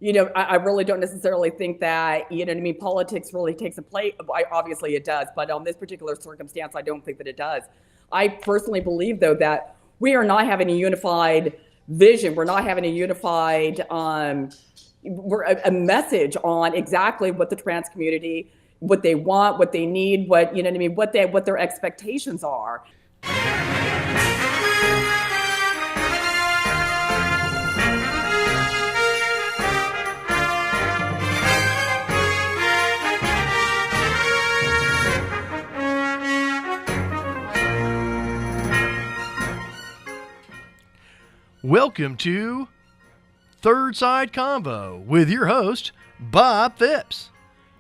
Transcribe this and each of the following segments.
I really don't necessarily think that, politics really takes a place. Obviously it does, but on this particular circumstance, I don't think that it does. I personally believe, though, that we are not having a unified vision. We're not having a unified a message on exactly what the trans community, what they want, what they need, what their expectations are. Welcome to Third Side Convo with your host, Bob Phipps.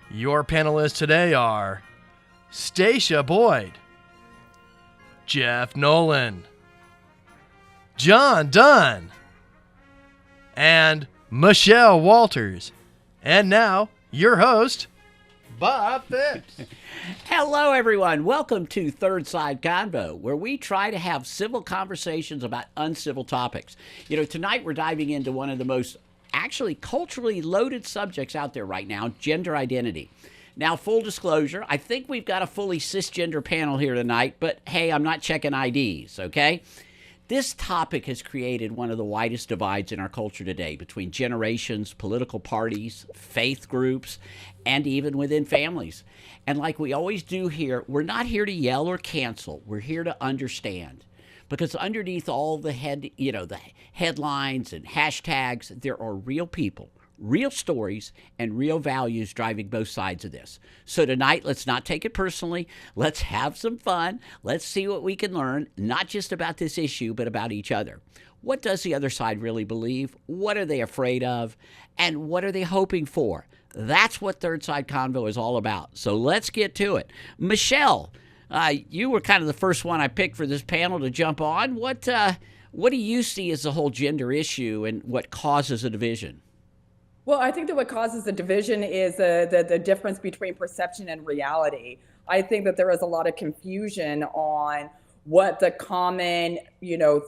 Your panelists today are Stacia Boyd, Jeff Nolan, John Dunn, and Michelle Walters. And now, your host, Bob Phipps. Hello, everyone. Welcome to Third Side Convo, where we try to have civil conversations about uncivil topics. Tonight we're diving into one of the most actually culturally loaded subjects out there right now, gender identity. Now, full disclosure, I think we've got a fully cisgender panel here tonight, but hey, I'm not checking IDs, okay? This topic has created one of the widest divides in our culture today between generations, political parties, faith groups, and even within families. And like we always do here, we're not here to yell or cancel. We're here to understand. Because underneath all the headlines and hashtags, there are real people, real stories, and real values driving both sides of this. So tonight, let's not take it personally. Let's have some fun. Let's see what we can learn, not just about this issue, but about each other. What does the other side really believe? What are they afraid of? And what are they hoping for? That's what Third Side Convo is all about. So let's get to it. Michelle, you were kind of the first one I picked for this panel to jump on. What do you see as the whole gender issue and what causes a division? Well, I think that what causes the division is the difference between perception and reality. I think that there is a lot of confusion on what the common,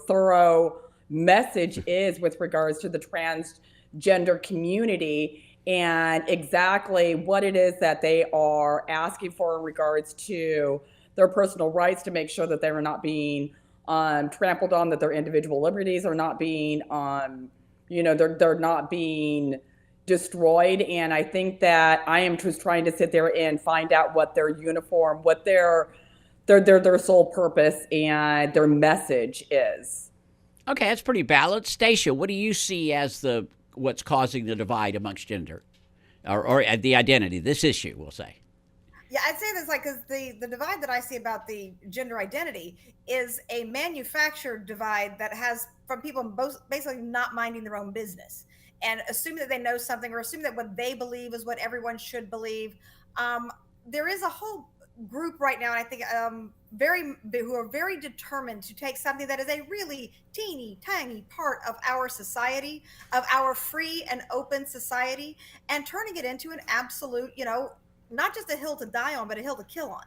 thorough message is with regards to the transgender community and exactly what it is that they are asking for in regards to their personal rights to make sure that they are not being trampled on, that their individual liberties are not being, they're not being destroyed. And I think that I am just trying to sit there and find out what their uniform, what their sole purpose and their message is. Okay, that's pretty balanced. Stacia, what do you see as what's causing the divide amongst gender or the identity, this issue, we'll say? Yeah, I'd say this because the divide that I see about the gender identity is a manufactured divide that has from people basically not minding their own business and assuming that they know something or assuming that what they believe is what everyone should believe. There is a whole group right now, and I think who are very determined to take something that is a really teeny tiny part of our society, of our free and open society, and turning it into an absolute, not just a hill to die on, but a hill to kill on.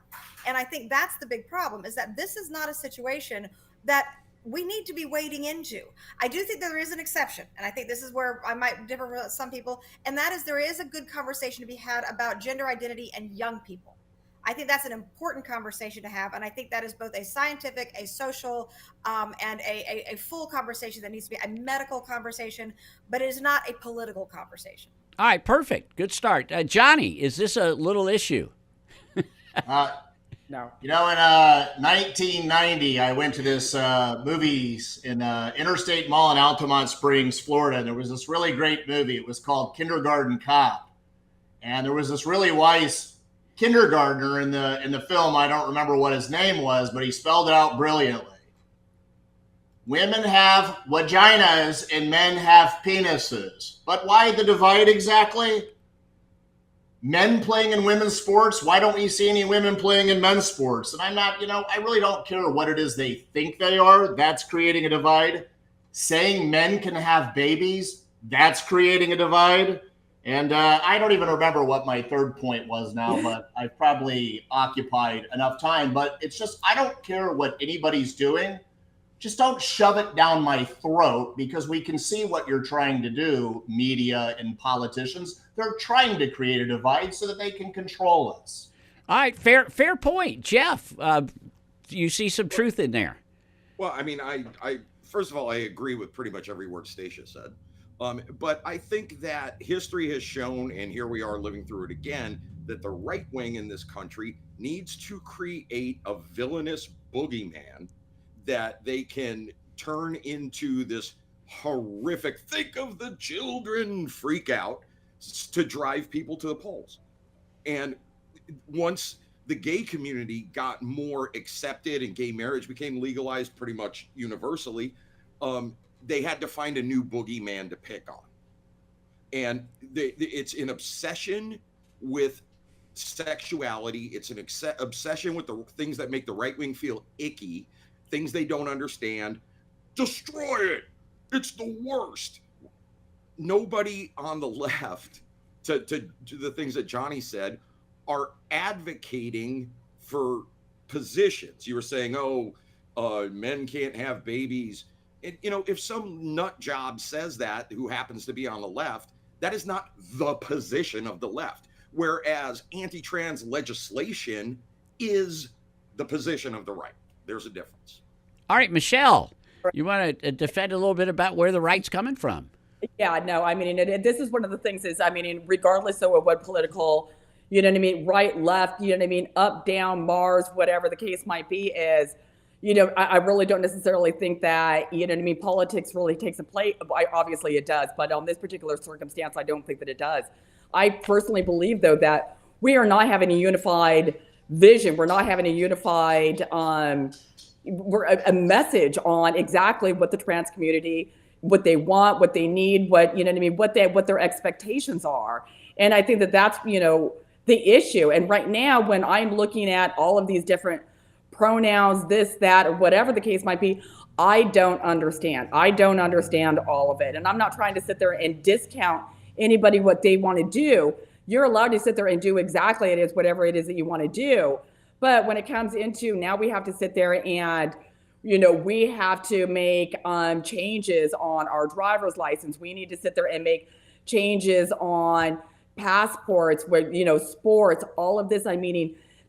And I think that's the big problem, is that this is not a situation that we need to be wading into. I do think that there is an exception, and I think this is where I might differ with some people, and that is there is a good conversation to be had about gender identity and young people. I think that's an important conversation to have, and I think that is both a scientific, a social, and a full conversation that needs to be a medical conversation, but it is not a political conversation. All right, perfect. Good start. Johnny, is this a little issue? No. In 1990, I went to this movies in Interstate Mall in Altamont Springs, Florida, and there was this really great movie. It was called Kindergarten Cop, and there was this really wise kindergartner in the film. I don't remember what his name was, but he spelled it out brilliantly. Women have vaginas and men have penises. But why the divide exactly? Men playing in women's sports, why don't we see any women playing in men's sports? And I'm not, I really don't care what it is they think they are. That's creating a divide. Saying men can have babies, that's creating a divide. And I don't even remember what my third point was now, but I've probably occupied enough time. But it's just, I don't care what anybody's doing. just don't shove it down my throat, because we can see what you're trying to do, media and politicians. They're trying to create a divide so that they can control us. All right, fair point. Jeff, you see some truth in there. Well, I mean, I first of all, I agree with pretty much every word Stacia said. But I think that history has shown, and here we are living through it again, that the right wing in this country needs to create a villainous boogeyman that they can turn into this horrific, think of the children freak out to drive people to the polls. And once the gay community got more accepted and gay marriage became legalized pretty much universally, they had to find a new boogeyman to pick on. And it's an obsession with sexuality. It's an obsession with the things that make the right wing feel icky, things they don't understand. Destroy it. It's the worst. Nobody on the left, to the things that Johnny said, are advocating for positions. You were saying, men can't have babies. And, if some nut job says that, who happens to be on the left, that is not the position of the left. Whereas anti-trans legislation is the position of the right. There's a difference. All right, Michelle, you want to defend a little bit about where the right's coming from? Yeah, no, I mean, this is one of the things is, I mean, regardless of what political, right, left, up, down, Mars, whatever the case might be is, I really don't necessarily think that, politics really takes a place. Obviously it does, but on this particular circumstance, I don't think that it does. I personally believe, though, that we are not having a unified vision. We're not having a unified a message on exactly what the trans community, what they want, what they need, what their expectations are. And I think that that's, the issue. And right now, when I'm looking at all of these different pronouns, this, that, or whatever the case might be, I don't understand. I don't understand all of it. And I'm not trying to sit there and discount anybody what they want to do. You're allowed to sit there and do exactly whatever it is that you want to do. But when it comes into now, we have to sit there and, we have to make changes on our driver's license. We need to sit there and make changes on passports, where, sports, all of this.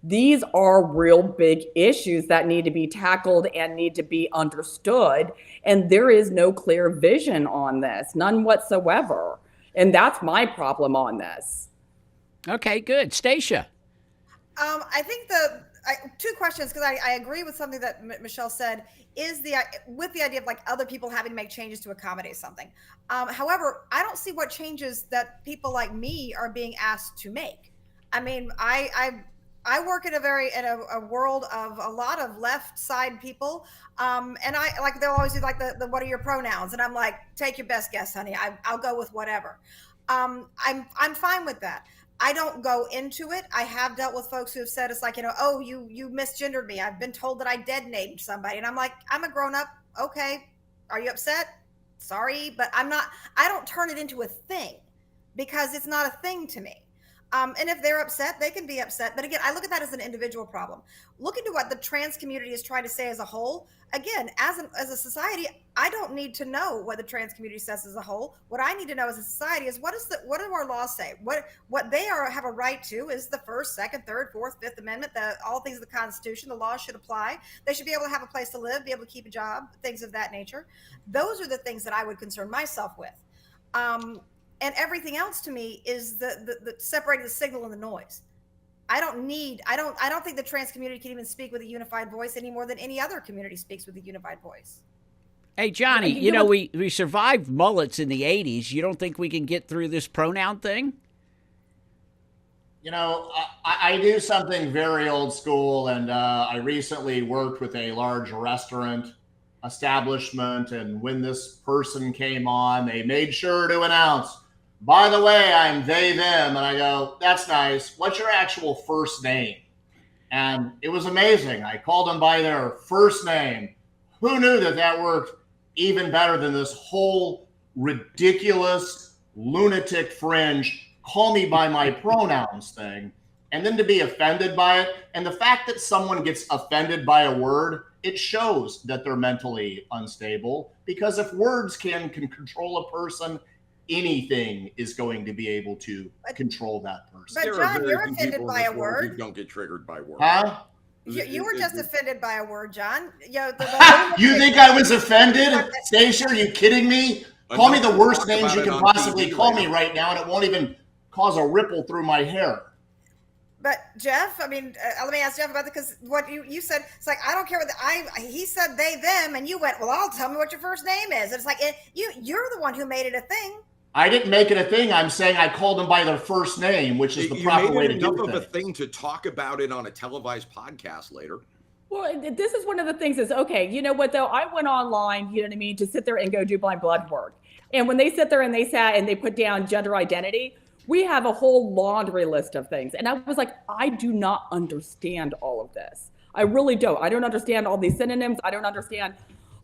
These are real big issues that need to be tackled and need to be understood. And there is no clear vision on this, none whatsoever. And that's my problem on this. Okay, good. Stacia. I think two questions, because I agree with something that Michelle said, is with the idea of like other people having to make changes to accommodate something. However, I don't see what changes that people like me are being asked to make. I mean, I work in a world of a lot of left side people. And they'll always do like the what are your pronouns? And I'm like, take your best guess, honey. I'll go with whatever. I'm fine with that. I don't go into it. I have dealt with folks who have said, it's like, you misgendered me. I've been told that I dead named somebody. And I'm like, I'm a grown up. Okay. Are you upset? Sorry. But I don't turn it into a thing, because it's not a thing to me. And if they're upset, they can be upset. But again, I look at that as an individual problem. Looking to what the trans community is trying to say as a whole, again, as a society, I don't need to know what the trans community says as a whole. What I need to know as a society is what do our laws say? What they have a right to is the First, Second, Third, Fourth, Fifth Amendment, all things of the Constitution. The laws should apply. They should be able to have a place to live, be able to keep a job, things of that nature. Those are the things that I would concern myself with. And everything else to me is the separating the signal and the noise. I don't think the trans community can even speak with a unified voice any more than any other community speaks with a unified voice. Hey, Johnny, we survived mullets in the 80s. You don't think we can get through this pronoun thing? I do something very old school, and I recently worked with a large restaurant establishment, and when this person came on, they made sure to announce, by the way, I'm they, them. And I go, that's nice. What's your actual first name? And it was amazing. I called them by their first name. Who knew that worked even better than this whole ridiculous lunatic fringe call me by my pronouns thing? and then to be offended by it. And the fact that someone gets offended by a word, it shows that they're mentally unstable, because if words can control a person, anything is going to be able to control that person. But John, you're offended by a word. You don't get triggered by words. Huh? You were just offended by a word, John. You think I was offended? Stacia, are you kidding me? Call me the worst names you can possibly call me right now, and it won't even cause a ripple through my hair. But Jeff, I mean, let me ask Jeff about that, because what you said, it's like, I don't care what he said they, them, and you went, well, I'll tell me what your first name is. It's like, you're the one who made it a thing. I didn't make it a thing. I'm saying I called them by their first name, which is the proper way to do it. Enough of a thing to talk about it on a televised podcast later. Well, this is one of the things is, okay, you know what, though? I went online, you know what I mean, to sit there and go do my blood work. And when they sit there and they sat and they put down gender identity, we have a whole laundry list of things. And I was like, I do not understand all of this. I really don't. I don't understand all these synonyms. I don't understand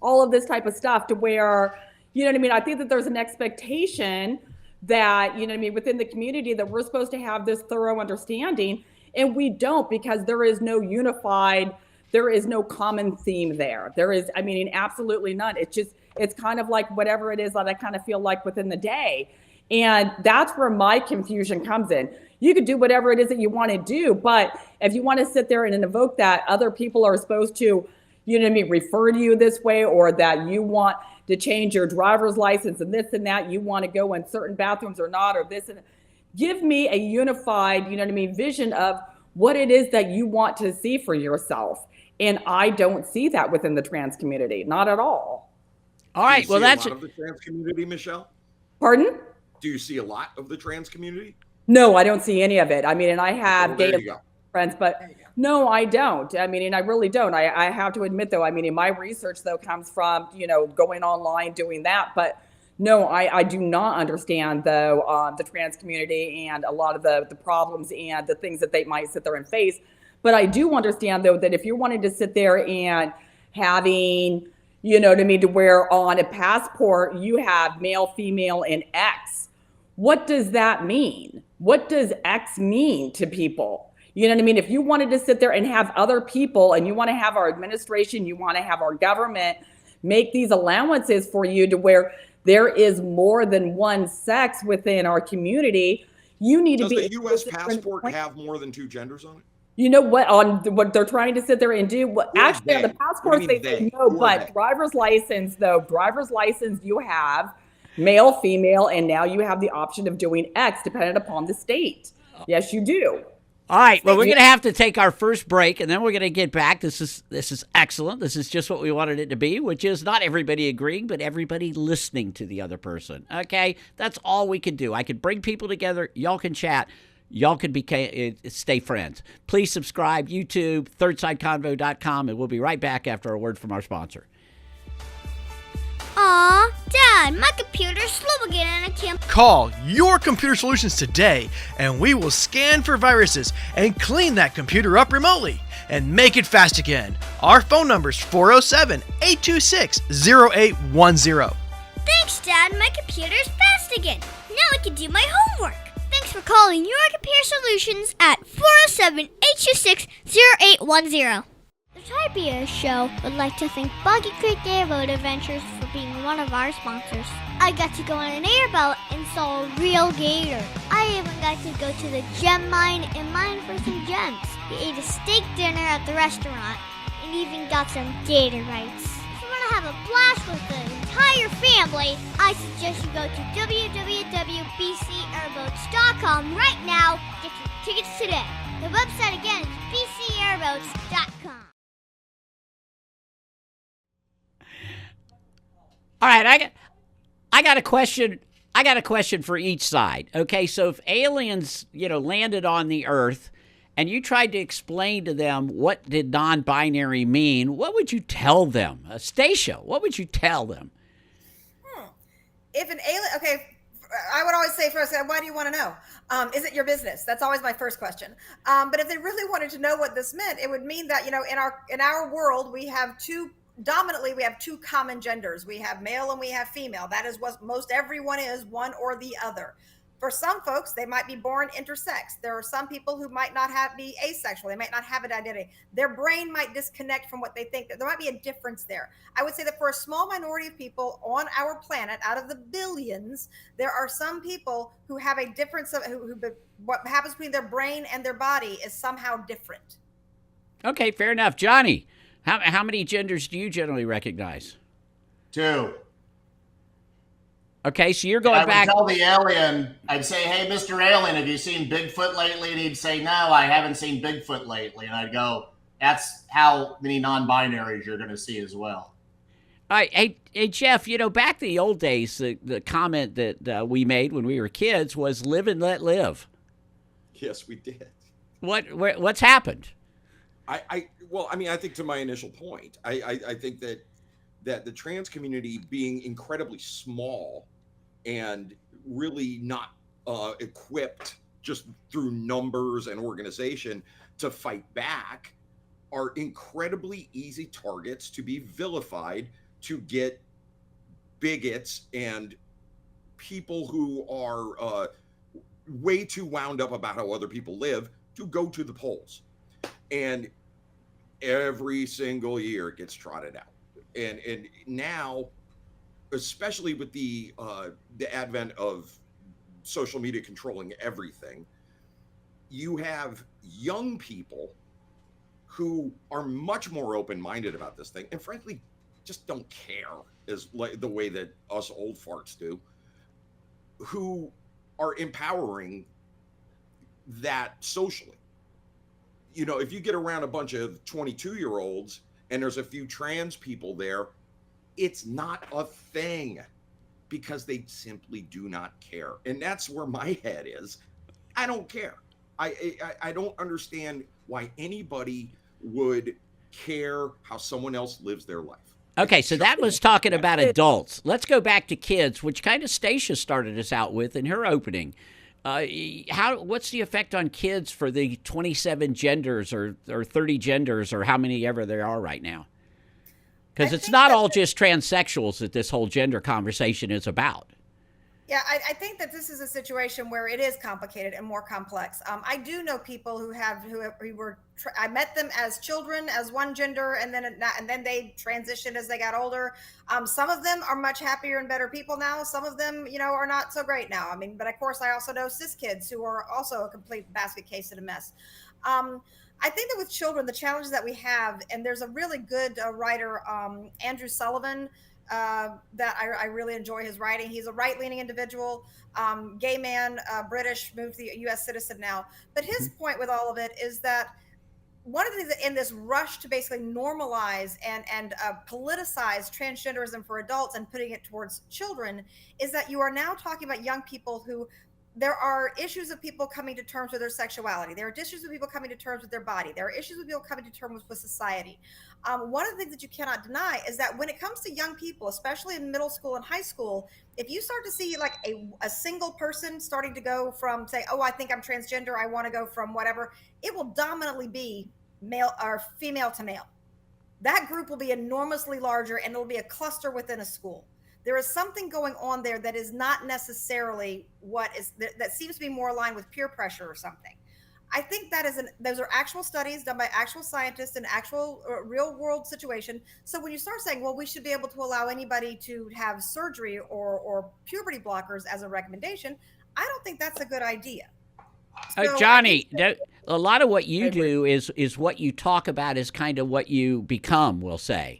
all of this type of stuff, to where, you know what I mean? I think that there's an expectation that, you know what I mean, within the community, that we're supposed to have this thorough understanding, and we don't, because there is no unified, there is no common theme there. There is, I mean, absolutely none. It's kind of like whatever it is that I kind of feel like within the day. And that's where my confusion comes in. You could do whatever it is that you want to do, but if you want to sit there and invoke that other people are supposed to, you know what I mean, refer to you this way, or that you want to change your driver's license and this and that, you want to go in certain bathrooms or not, or this, and give me a unified, you know what I mean, vision of what it is that you want to see for yourself. And I don't see that within the trans community, not at all. All right, well, that's a lot of the trans community, Michelle. Pardon? Do you see a lot of the trans community? No, I don't see any of it. I mean, and I have gay friends, but no, I don't. I mean, and I really don't. I have to admit, though, I mean, in my research, though, comes from, you know, going online, doing that. But no, I do not understand, though, the trans community and a lot of the problems and the things that they might sit there and face. But I do understand, though, that if you're wanting to sit there and having, you know what I mean, to where on a passport you have male, female, and X, what does that mean? What does X mean to people? You know what I mean? If you wanted to sit there and have other people, and you want to have our administration, you want to have our government make these allowances for you to where there is more than one sex within our community, you need to be. Does the U.S. passport have more than two genders on it? You know what, on what they're trying to sit there and do, actually on the passports they say no, but driver's license, you have male, female, and now you have the option of doing X depending upon the state. Yes, you do. All right, well, we're going to have to take our first break, and then we're going to get back. This is excellent. This is just what we wanted it to be, which is not everybody agreeing, but everybody listening to the other person. Okay, that's all we can do. I can bring people together. Y'all can chat. Y'all can stay friends. Please subscribe, YouTube, thirdsideconvo.com, and we'll be right back after a word from our sponsor. Aw, Dad, my computer's slow again and I can't. Call Your Computer Solutions today, and we will scan for viruses and clean that computer up remotely and make it fast again. Our phone number is 407-826-0810. Thanks, Dad. My computer's fast again. Now I can do my homework. Thanks for calling Your Computer Solutions at 407-826-0810. The Tribia Show would like to thank Boggy Creek Airboat Adventures for being one of our sponsors. I got to go on an airboat and saw a real gator. I even got to go to the gem mine and mine for some gems. We ate a steak dinner at the restaurant and even got some gator bites. If you want to have a blast with the entire family, I suggest you go to www.bcairboats.com right now. Get your tickets today. The website again is bcairboats.com. All right, I got a question. I got a question for each side. Okay, so if aliens, landed on the Earth, and you tried to explain to them what did non-binary mean, what would you tell them? Stacia, what would you tell them? If an alien, okay, I would always say first, why do you want to know? Is it your business? That's always my first question. But if they really wanted to know what this meant, it would mean that in our world we have two common genders. We have male and we have female. That is what most everyone is, one or the other. For some folks, they might be born intersex. There are some people who might not be asexual. They might not have an identity. Their brain might disconnect from what they think. There might be a difference there. I would say that for a small minority of people on our planet, out of the billions, there are some people who have a difference of what happens between their brain and their body is somehow different. Okay, fair enough. Johnny, how many genders do you generally recognize? 2. Okay, so you're going back. I would tell the alien, I'd say, hey, Mr. Alien, have you seen Bigfoot lately? And he'd say, no, I haven't seen Bigfoot lately. And I'd go, that's how many non-binaries you're going to see as well. All right, hey, Jeff, back in the old days, the comment that we made when we were kids was live and let live. Yes, we did. What's happened? I think to my initial point, I think that the trans community being incredibly small and really not equipped just through numbers and organization to fight back are incredibly easy targets to be vilified, to get bigots and people who are way too wound up about how other people live to go to the polls. And every single year it gets trotted out. And now, especially with the advent of social media controlling everything, you have young people who are much more open-minded about this thing, and frankly, just don't care as like the way that us old farts do, who are empowering that socially. If you get around a bunch of 22-year-olds and there's a few trans people there, it's not a thing because they simply do not care. And that's where my head is. I don't care. I don't understand why anybody would care how someone else lives their life. Okay, so that was talking about adults. Let's go back to kids, which kind of Stacia started us out with in her opening. What's the effect on kids for the 27 genders or 30 genders or how many ever there are right now? Because it's not all just transsexuals that this whole gender conversation is about. Yeah, I think that this is a situation where it is complicated and more complex. I do know people who were I met them as children, as one gender, and then they transitioned as they got older. Some of them are much happier and better people now. Some of them, are not so great now. But of course, I also know cis kids who are also a complete basket case and a mess. I think that with children, the challenges that we have, and there's a really good writer, Andrew Sullivan, that I really enjoy his writing. He's a right-leaning individual, gay man, British, moved to the U.S. citizen now. But his point with all of it is that one of the things in this rush to basically normalize and politicize transgenderism for adults and putting it towards children is that you are now talking about young people who there are issues of people coming to terms with their sexuality. There are issues of people coming to terms with their body. There are issues with people coming to terms with society. One of the things that you cannot deny is that when it comes to young people, especially in middle school and high school, if you start to see like a single person starting to go from say, oh, I think I'm transgender, I want to go from whatever, it will dominantly be male or female to male. That group will be enormously larger and it'll be a cluster within a school. There is something going on there that is not necessarily that seems to be more aligned with peer pressure or something. I think those are actual studies done by actual scientists in actual real world situation. So when you start saying, well, we should be able to allow anybody to have surgery or puberty blockers as a recommendation, I don't think that's a good idea. So Johnny, a lot of what you do is what you talk about is kind of what you become, we'll say.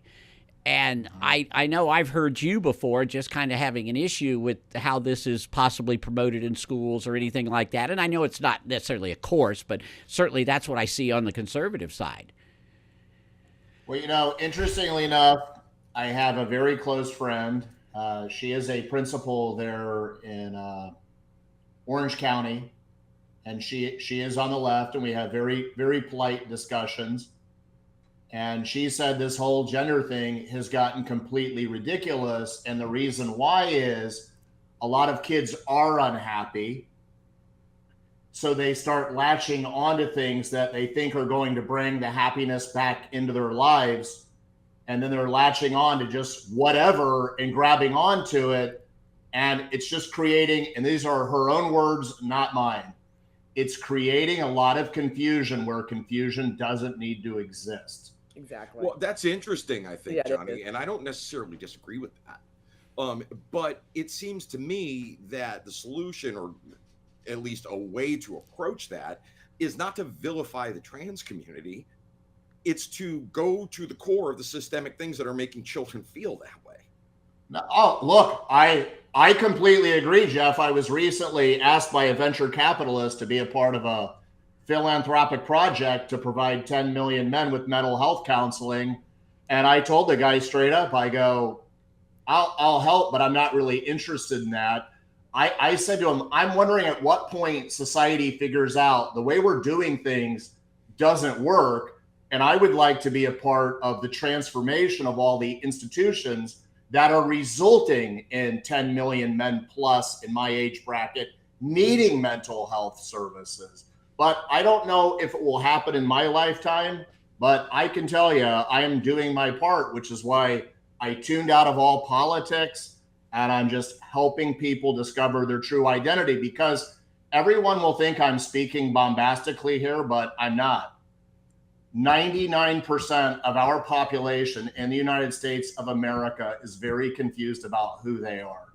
And I know I've heard you before just kind of having an issue with how this is possibly promoted in schools or anything like that. And I know it's not necessarily a course, but certainly that's what I see on the conservative side. Well, interestingly enough, I have a very close friend. She is a principal there in Orange County, and she is on the left, and we have very, very polite discussions. And she said this whole gender thing has gotten completely ridiculous. And the reason why is a lot of kids are unhappy. So they start latching onto things that they think are going to bring the happiness back into their lives. And then they're latching on to just whatever and grabbing onto it. And it's just creating, and these are her own words, not mine. It's creating a lot of confusion where confusion doesn't need to exist. Exactly. Well, that's interesting, I think, Yeah, Johnny, and I don't necessarily disagree with that. But it seems to me that the solution, or at least a way to approach that, is not to vilify the trans community. It's to go to the core of the systemic things that are making children feel that way. Oh, look, I completely agree, Jeff. I was recently asked by a venture capitalist to be a part of a philanthropic project to provide 10 million men with mental health counseling. And I told the guy straight up, I go, I'll help, but I'm not really interested in that. I said to him, I'm wondering at what point society figures out the way we're doing things doesn't work. And I would like to be a part of the transformation of all the institutions that are resulting in 10 million men plus in my age bracket needing mental health services. But I don't know if it will happen in my lifetime, but I can tell you I am doing my part, which is why I tuned out of all politics, and I'm just helping people discover their true identity, because everyone will think I'm speaking bombastically here, but I'm not. 99% of our population in the United States of America is very confused about who they are.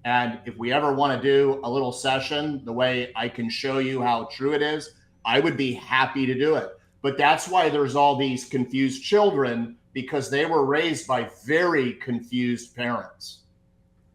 And if we ever want to do a little session, the way I can show you how true it is, I would be happy to do it. But that's why there's all these confused children, because they were raised by very confused parents.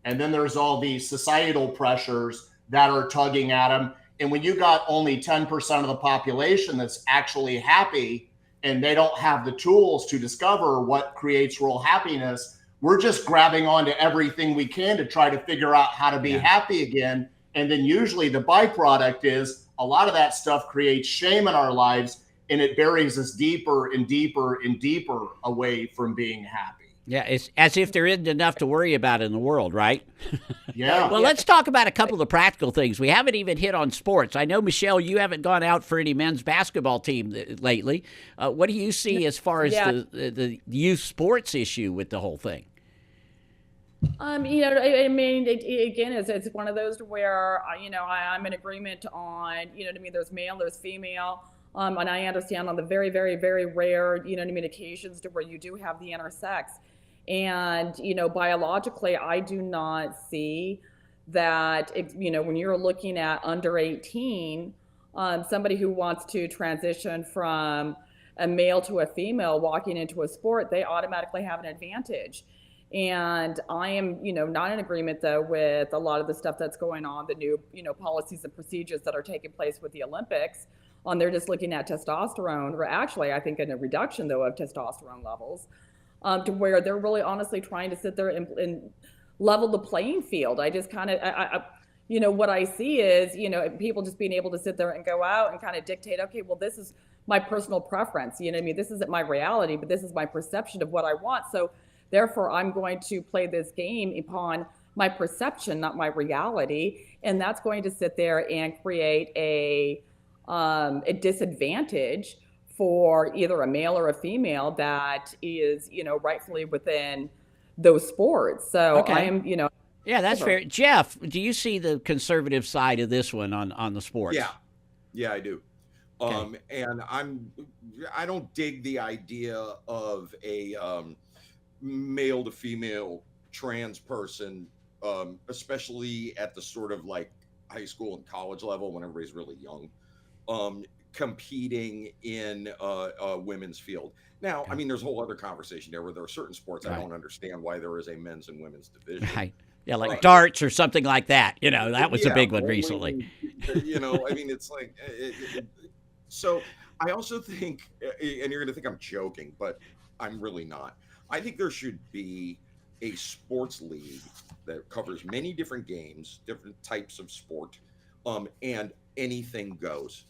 And then there's all these societal pressures that are tugging at them. And when you got only 10% of the population that's actually happy, and they don't have the tools to discover what creates real happiness, we're just grabbing onto everything we can to try to figure out how to be happy again. And then usually the byproduct is a lot of that stuff creates shame in our lives, and it buries us deeper and deeper and deeper away from being happy. Yeah, it's as if there isn't enough to worry about in the world, right? Yeah. Well, let's talk about a couple of the practical things. We haven't even hit on sports. I know, Michelle, you haven't gone out for any men's basketball team lately. What do you see as far as the youth sports issue with the whole thing? I mean, again, it's one of those where, I'm in agreement on, there's male, there's female. And I understand on the very, very, very rare, occasions to where you do have the intersex. And, biologically, I do not see that, when you're looking at under 18, somebody who wants to transition from a male to a female walking into a sport, they automatically have an advantage. And I am, not in agreement, though, with a lot of the stuff that's going on, the new, policies and procedures that are taking place with the Olympics. They're just looking at testosterone, or actually, I think in a reduction, though, of testosterone levels, to where they're really honestly trying to sit there and level the playing field. I just kind of, what I see is, people just being able to sit there and go out and kind of dictate, okay, well, this is my personal preference. This isn't my reality, but this is my perception of what I want. So therefore, I'm going to play this game upon my perception, not my reality. And that's going to sit there and create a disadvantage for either a male or a female that is, rightfully within those sports. So I am, Yeah, that's fair. Jeff, do you see the conservative side of this one on the sports? Yeah, I do. Okay. And I don't dig the idea of a male to female trans person, especially at the sort of like high school and college level when everybody's really young. Competing in a women's field. Now, I mean, there's a whole other conversation there where there are certain sports I don't understand why there is a men's and women's division. Right. Yeah, like darts or something like that. That was a big one recently. I mean, it's like, so I also think, and you're going to think I'm joking, but I'm really not. I think there should be a sports league that covers many different games, different types of sport, and anything goes.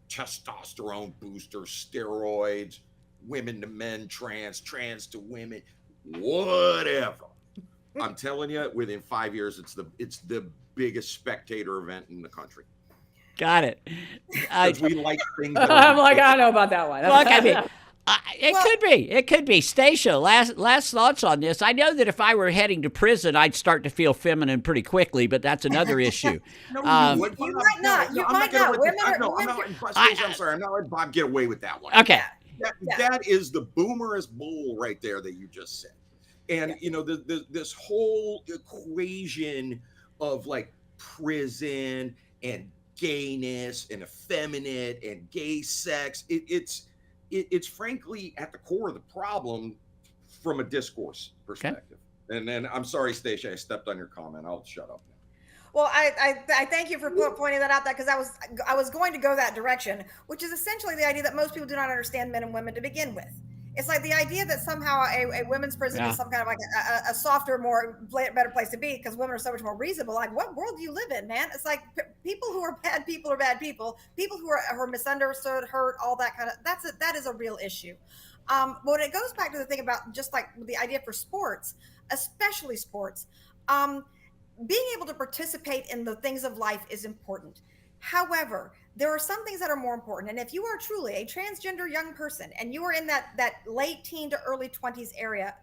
Testosterone boosters, steroids, women to men, trans to women, whatever. I'm telling you, within 5 years, it's the biggest spectator event in the country. Got it. We like things. I'm like, I don't know about that one. Look, I mean, It could be. Stacia, last thoughts on this. I know that if I were heading to prison, I'd start to feel feminine pretty quickly, but that's another issue. You might not. You might not. I'm sorry. I'm not letting Bob get away with that one. Okay. That is the boomerist bull right there that you just said. And, this whole equation of like prison and gayness and effeminate and gay sex, it's frankly at the core of the problem from a discourse perspective. Okay. And then I'm sorry, Stacia, I stepped on your comment. I'll shut up now. Well, I thank you for pointing that out, because I was going to go that direction, which is essentially the idea that most people do not understand men and women to begin with. It's like the idea that somehow a women's prison is some kind of like a softer, better place to be because women are so much more reasonable. Like, what world do you live in, man? It's like people who are bad people are bad people. People who are misunderstood, hurt, all that kind of that is a real issue. When it goes back to the thing about just like the idea for sports, especially sports, being able to participate in the things of life is important. However, there are some things that are more important. And if you are truly a transgender young person and you are in that late teen to early 20s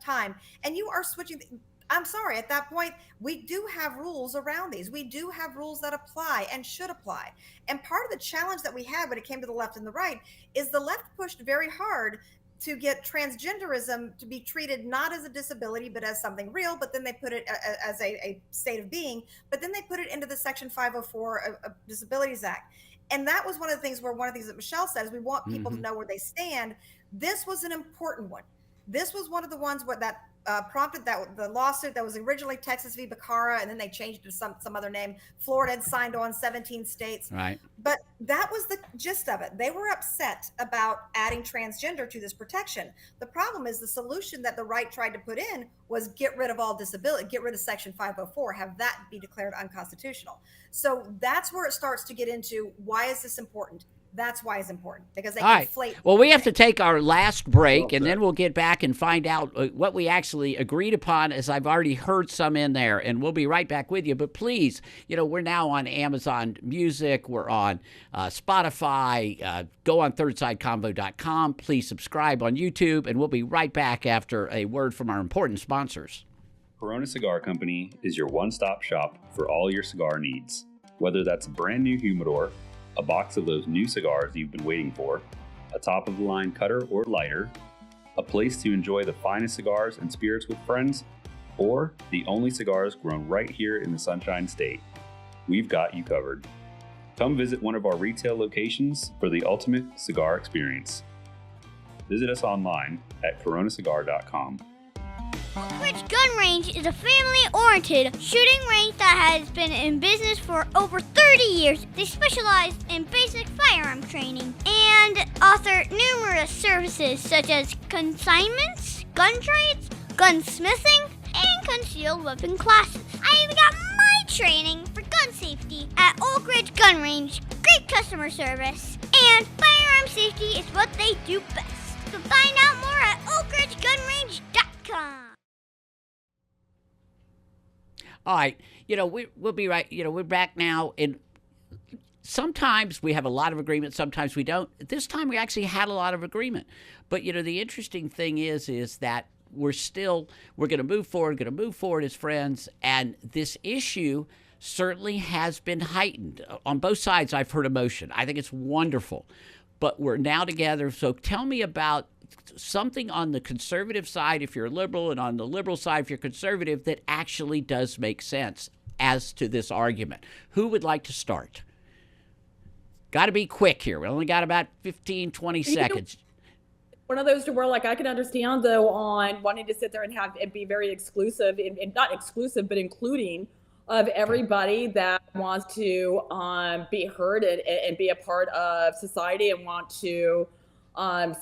time, and you are switching, I'm sorry, at that point, we do have rules around these. We do have rules that apply and should apply. And part of the challenge that we had when it came to the left and the right is the left pushed very hard to get transgenderism to be treated not as a disability, but as something real. But then they put it as a state of being, but then they put it into the Section 504 of Disabilities Act. And that was one of the things that Michelle says, we want people to know where they stand. This was an important one. This was one of the ones that prompted the lawsuit that was originally Texas v. Becerra, and then they changed it to some other name. Florida had signed on 17 states. Right. But that was the gist of it. They were upset about adding transgender to this protection. The problem is the solution that the right tried to put in was get rid of all disability, get rid of Section 504, have that be declared unconstitutional. So that's where it starts to get into, why is this important? That's why it's important, because they conflate. Well, we have to take our last break, and then we'll get back and find out what we actually agreed upon, as I've already heard some in there, and we'll be right back with you. But please, we're now on Amazon Music. We're on Spotify. Go on thirdsideconvo.com. Please subscribe on YouTube, and we'll be right back after a word from our important sponsors. Corona Cigar Company is your one-stop shop for all your cigar needs. Whether that's a brand new humidor, a box of those new cigars you've been waiting for, a top-of-the-line cutter or lighter, a place to enjoy the finest cigars and spirits with friends, or the only cigars grown right here in the Sunshine State, we've got you covered. Come visit one of our retail locations for the ultimate cigar experience. Visit us online at coronacigar.com. Oak Ridge Gun Range is a family-oriented shooting range that has been in business for over 30 years. They specialize in basic firearm training and offer numerous services such as consignments, gun trades, gunsmithing, and concealed weapon classes. I even got my training for gun safety at Oak Ridge Gun Range. Great customer service, and firearm safety is what they do best. So find out more at oakridgegunrange.com. All right, we'll be right. We're back now, and sometimes we have a lot of agreement, sometimes we don't. This time we actually had a lot of agreement. But, the interesting thing is that we're going to move forward as friends, and this issue certainly has been heightened. On both sides, I've heard emotion. I think it's wonderful. But we're now together, so tell me about something on the conservative side if you're a liberal, and on the liberal side if you're conservative, that actually does make sense as to this argument. Who would like to start? Got to be quick here. We only got about 15, 20 seconds. One of those to where, like, I can understand, though, on wanting to sit there and have it be very exclusive, and not exclusive, but including of everybody that wants to be heard and be a part of society and want to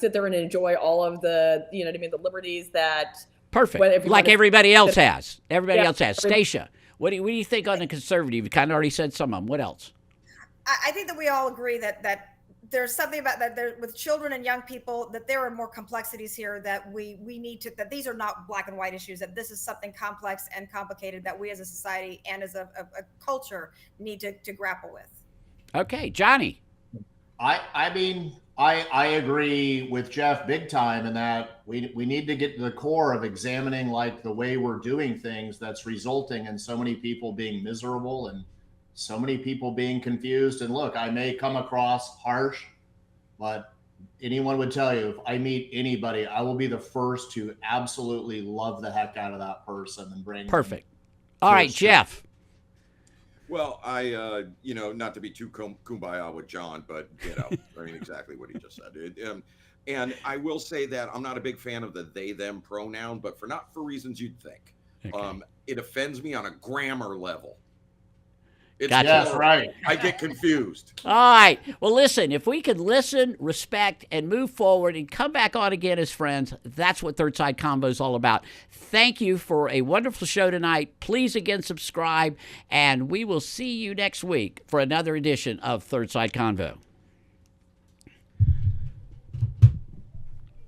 sit there and enjoy all of the, the liberties that. Perfect. Like everybody else has. Else has. Stacia, what do you think on the conservative? You kind of already said some of them. What else? I think that we all agree that there's something about that there with children and young people, that there are more complexities here that we need to, that these are not black and white issues, that this is something complex and complicated that we as a society and as a culture need to grapple with. Okay, Johnny. I mean, I agree with Jeff big time in that we need to get to the core of examining like the way we're doing things that's resulting in so many people being miserable and so many people being confused. And look, I may come across harsh, but anyone would tell you if I meet anybody, I will be the first to absolutely love the heck out of that person and bring Perfect. All right, Jeff. Well, not to be too kumbaya with John, but I mean exactly what he just said. And I will say that I'm not a big fan of the they/them pronoun, but not for reasons you'd think. Okay. It offends me on a grammar level. Gotcha. Yes, right. I get confused. All right. Well, listen, if we could listen, respect, and move forward and come back on again as friends, that's what Third Side Convo is all about. Thank you for a wonderful show tonight. Please, again, subscribe, and we will see you next week for another edition of Third Side Convo.